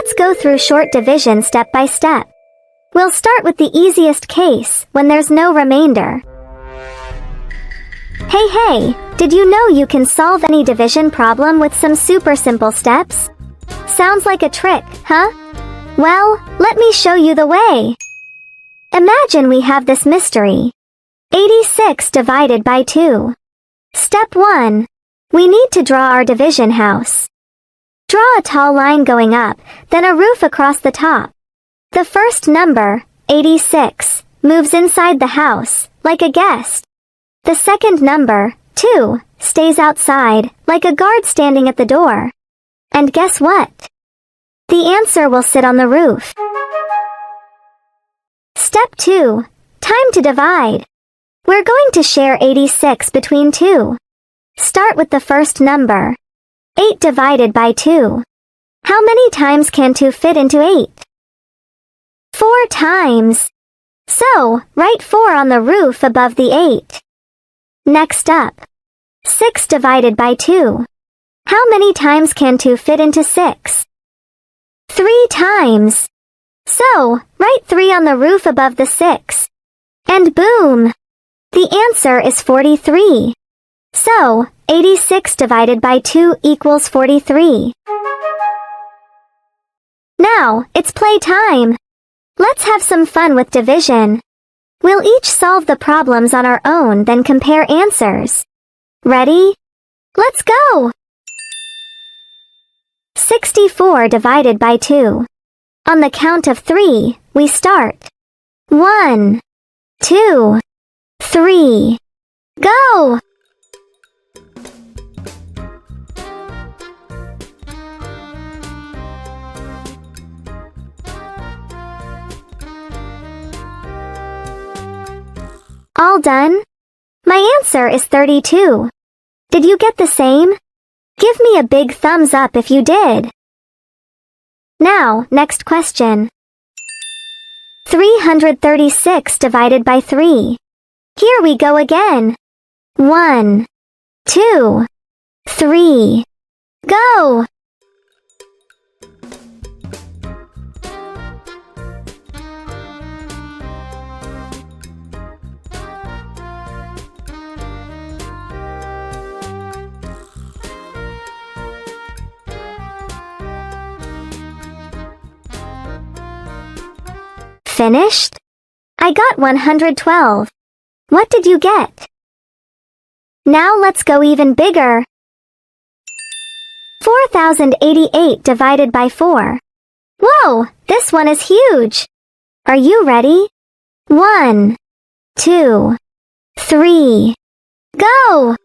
Let's go through short division step by step. We'll start with the easiest case, when there's no remainder. Hey, did you know you can solve any division problem with some super simple steps? Sounds like a trick, huh? Well, let me show you the way. Imagine we have this mystery. 86 divided by 2. Step 1. We need to draw our division house. Draw a tall line going up, then a roof across the top. The first number, 86, moves inside the house, like a guest. The second number, 2, stays outside, like a guard standing at the door. And guess what? The answer will sit on the roof. Step 2. Time to divide. We're going to share 86 between 2. Start with the first number. 8 divided by 2. How many times can 2 fit into 8? 4 times. So, write 4 on the roof above the 8. Next up. 6 divided by 2. How many times can 2 fit into 6? 3 times. So, write 3 on the roof above the 6. And boom! The answer is 43. So, 86 divided by 2 equals 43. Now, it's play time. Let's have some fun with division. We'll each solve the problems on our own, then compare answers. Ready? Let's go! 64 divided by 2. On the count of 3, we start. 1, 2, 3. Go! All done? My answer is 32. Did you get the same? Give me a big thumbs up if you did. Now, next question. 336 divided by 3. Here we go again. 1, 2, 3. Go! Finished? I got 112. What did you get? Now let's go even bigger. 4088 divided by 4. Whoa, this one is huge. Are you ready? 1, 2, 3. Go!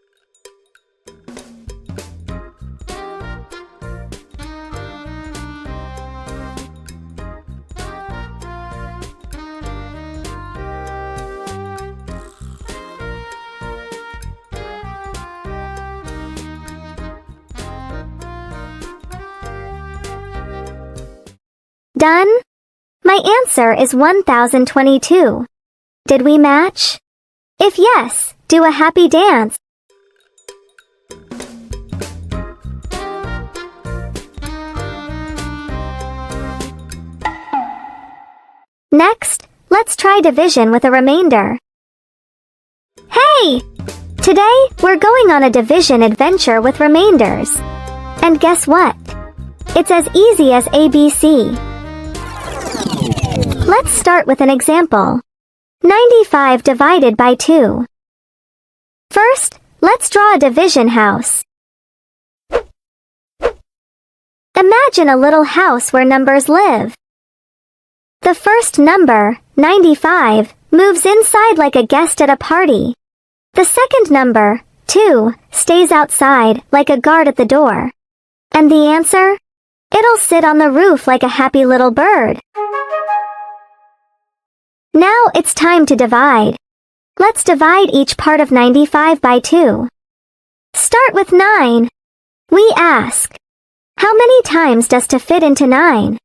Done? My answer is 1022. Did we match? If yes, do a happy dance. Next, let's try division with a remainder. Hey! Today, we're going on a division adventure with remainders. And guess what? It's as easy as ABC. Let's start with an example. 95 divided by 2. First, let's draw a division house. Imagine a little house where numbers live. The first number, 95, moves inside like a guest at a party. The second number, 2, stays outside like a guard at the door. And the answer? It'll sit on the roof like a happy little bird. Now it's time to divide. Let's divide each part of 95 by 2. Start with 9. We ask, how many times does 2 fit into 9?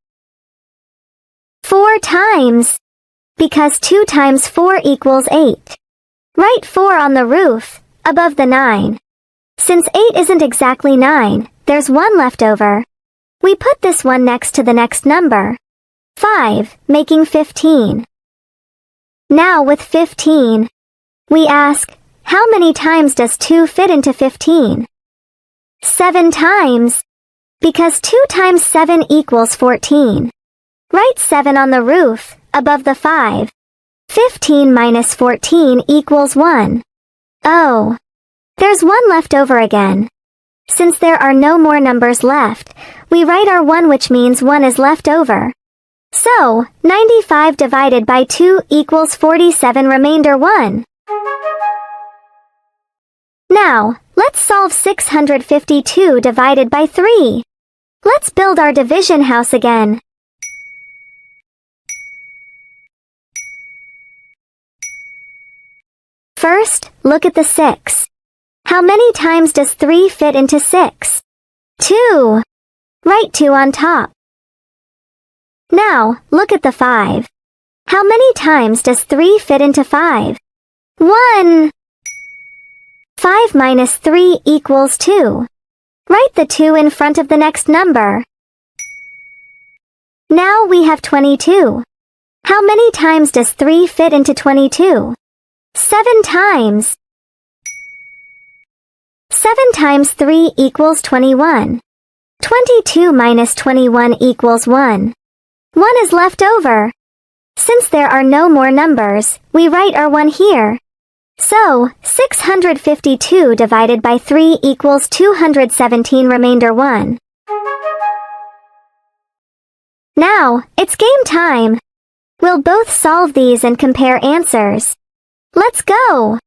4 times. Because 2 times 4 equals 8. Write 4 on the roof, above the 9. Since 8 isn't exactly 9, there's 1 left over. We put this one next to the next number. 5, making 15. Now with 15, we ask, how many times does 2 fit into 15? 7 times, because 2 times 7 equals 14. Write 7 on the roof, above the 5. 15 minus 14 equals 1. Oh, there's 1 left over again. Since there are no more numbers left, we write our 1, which means 1 is left over. So, 95 divided by 2 equals 47, remainder 1. Now, let's solve 652 divided by 3. Let's build our division house again. First, look at the 6. How many times does 3 fit into 6? 2. Write 2 on top. Now, look at the 5. How many times does 3 fit into 5? 1. 5 minus 3 equals 2. Write the 2 in front of the next number. Now we have 22. How many times does 3 fit into 22? 7 times. 7 times 3 equals 21. 22 minus 21 equals 1. 1 is left over. Since there are no more numbers, we write our 1 here. So, 652 divided by 3 equals 217, remainder 1. Now, it's game time. We'll both solve these and compare answers. Let's go!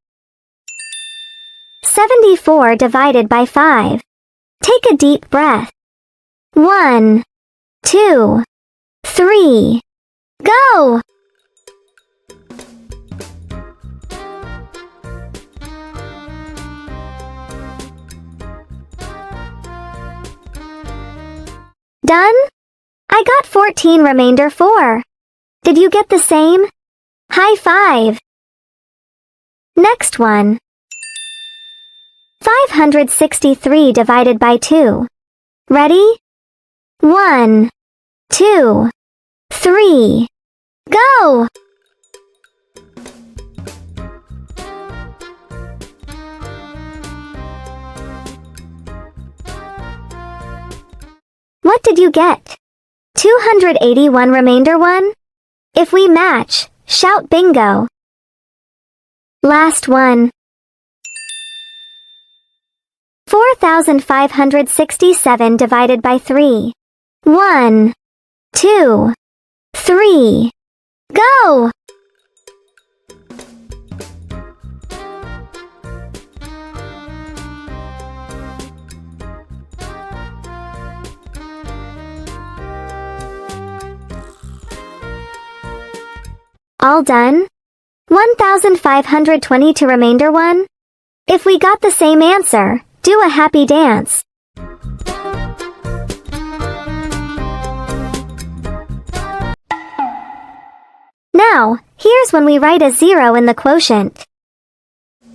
74 divided by 5. Take a deep breath. 1, 2, 3. Go! Done? I got 14, remainder 4. Did you get the same? High five! Next one. 563 divided by 2. Ready? 1, 2, 3. Go! What did you get? 281, remainder 1? If we match, shout bingo. Last one. 4,567 divided by 3. 1, 2, 3. Go! All done? 1,520 to remainder 1? If we got the same answer, do a happy dance. Now, here's when we write a 0 in the quotient.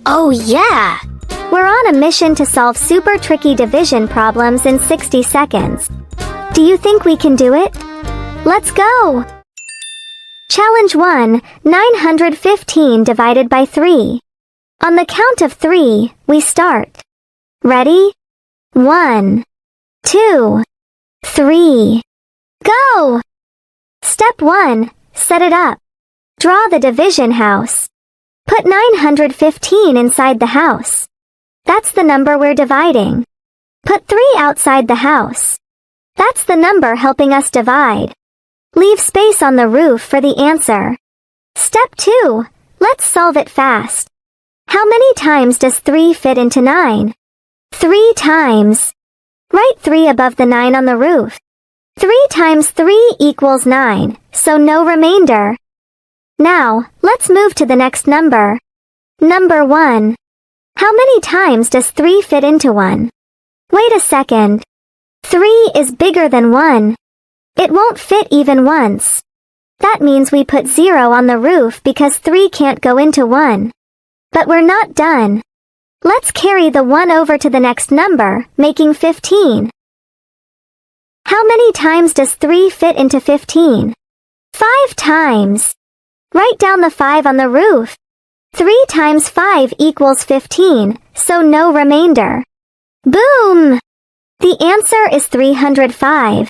Oh yeah! We're on a mission to solve super tricky division problems in 60 seconds. Do you think we can do it? Let's go! Challenge 1, 915 divided by 3. On the count of 3, we start. Ready? 1, 2, 3. Go! Step 1, set it up. Draw the division house. Put 915 inside the house. That's the number we're dividing. Put 3 outside the house. That's the number helping us divide. Leave space on the roof for the answer. Step 2, let's solve it fast. How many times does 3 fit into 9? 3 times. Write 3 above the 9 on the roof. 3 times 3 equals 9, so no remainder. Now, let's move to the next number. Number 1. How many times does 3 fit into 1? Wait a second. 3 is bigger than 1. It won't fit even once. That means we put 0 on the roof because 3 can't go into 1. But we're not done. Let's carry the 1 over to the next number, making 15. How many times does 3 fit into 15? 5 times. Write down the 5 on the roof. 3 times 5 equals 15, so no remainder. Boom! The answer is 305.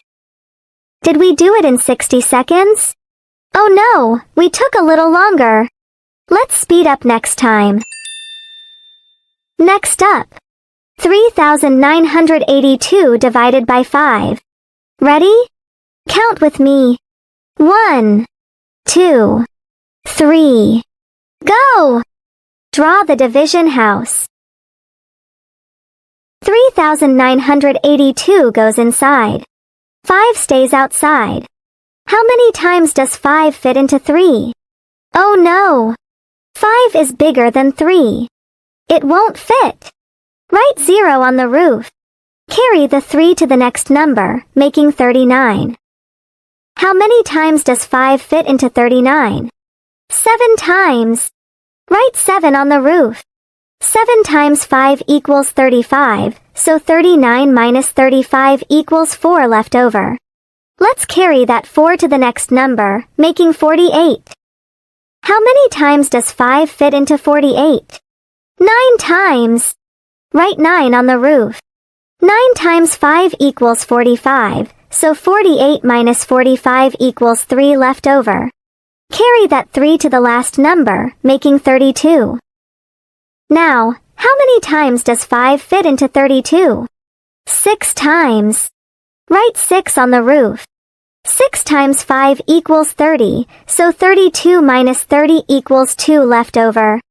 Did we do it in 60 seconds? Oh no, we took a little longer. Let's speed up next time. Next up, 3,982 divided by 5. Ready? Count with me. 1, 2, 3. Go! Draw the division house. 3,982 goes inside. 5 stays outside. How many times does 5 fit into 3? Oh no! 5 is bigger than 3. It won't fit. Write 0 on the roof. Carry the 3 to the next number, making 39. How many times does 5 fit into 39? 7 times. Write 7 on the roof. 7 times 5 equals 35, so 39 minus 35 equals 4 left over. Let's carry that 4 to the next number, making 48. How many times does 5 fit into 48? 9 times. Write 9 on the roof. 9 times 5 equals 45, so 48 minus 45 equals 3 left over. Carry that 3 to the last number, making 32. Now, how many times does 5 fit into 32? 6 times. Write 6 on the roof. 6 times 5 equals 30, so 32 minus 30 equals 2 left over.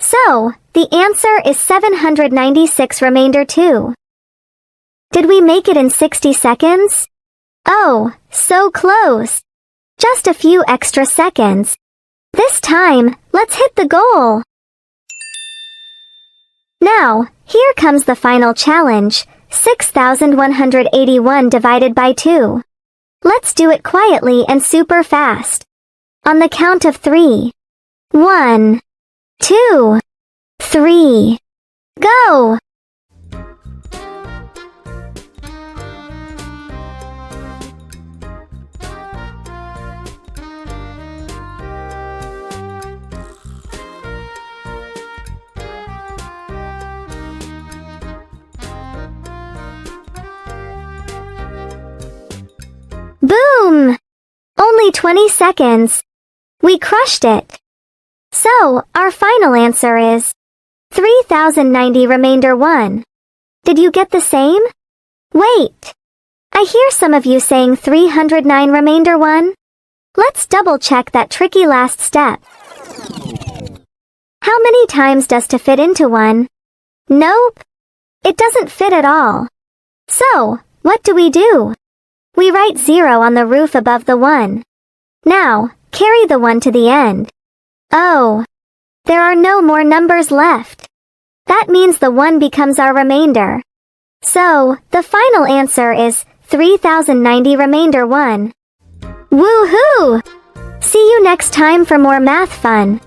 So, the answer is 796 remainder 2. Did we make it in 60 seconds? Oh, so close. Just a few extra seconds. This time, let's hit the goal. Now, here comes the final challenge, 6,181 divided by 2. Let's do it quietly and super fast. On the count of 3. 1, 2, 3. Go! Boom! Only 20 seconds. We crushed it. So, our final answer is 3,090 remainder 1. Did you get the same? Wait. I hear some of you saying 309 remainder 1. Let's double check that tricky last step. How many times does to fit into 1? Nope. It doesn't fit at all. So, what do? We write 0 on the roof above the 1. Now, carry the 1 to the end. Oh, there are no more numbers left. That means the 1 becomes our remainder. So, the final answer is 3,090 remainder 1. Woohoo! See you next time for more math fun.